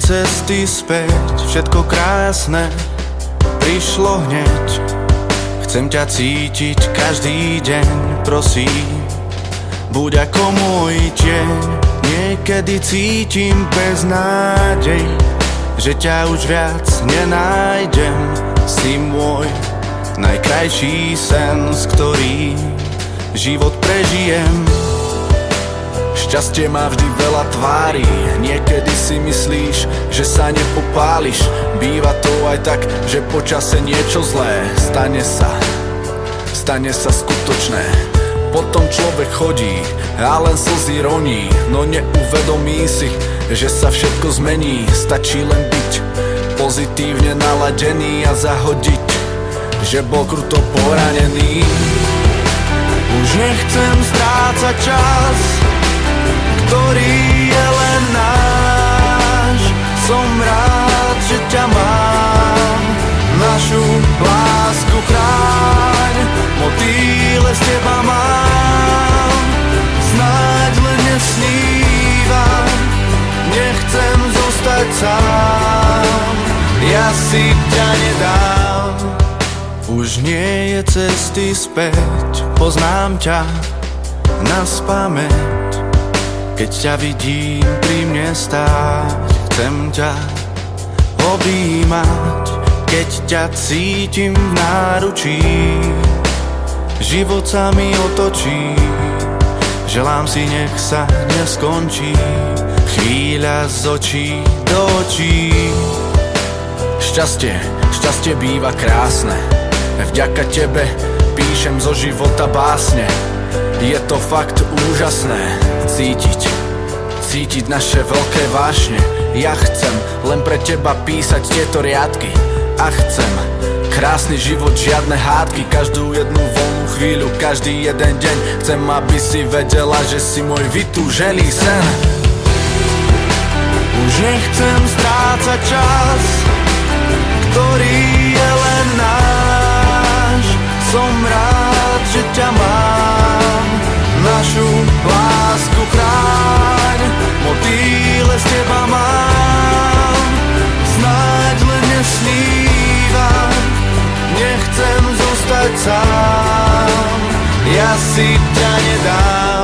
cesty späť, všetko krásne prišlo hneď. Chcem ťa cítiť každý deň, prosím, buď ako môj tieň. Niekedy cítim beznádej, že ťa už viac nenájdem. Si môj najkrajší sen, s ktorým život prežijem. Šťastie má vždy veľa tvári, niekedy si myslíš, že sa nepopáliš. Býva to aj tak, že po čase niečo zlé stane sa skutočné. Potom človek chodí a len slzy roní, no neuvedomí si, že sa všetko zmení. Stačí len byť pozitívne naladený a zahodiť, že bol kruto poranený. Už nechcem strácať čas, ktorý je len náš. Som rád, že ťa mám, našu lásku chráň. Motýle z teba mám, snáď len nesnívam. Nechcem zostať sám, ja si ťa nedám. Už nie je cesty späť, poznám ťa naspamäť. Keď ťa vidím pri mne stáť, chcem ťa objímať. Keď ťa cítim v náručí, život sa mi otočí. Želám si, nech sa neskončí chvíľa z očí do očí. Šťastie býva krásne, vďaka tebe píšem zo života básne. Je to fakt úžasné cítiť naše veľké vášne. Ja chcem len pre teba písať tieto riadky a chcem krásny život, žiadne hádky. Každú jednu voľnú chvíľu, každý jeden deň chcem, aby si vedela, že si môj vytúžený sen. Už nechcem strácať čas, ktorý je len náš. Som rád, že ťa mám, našu lásku chráň. Motýle z teba mám, snáď len nesnívam. Nechcem zostať sám, ja si ťa nedám.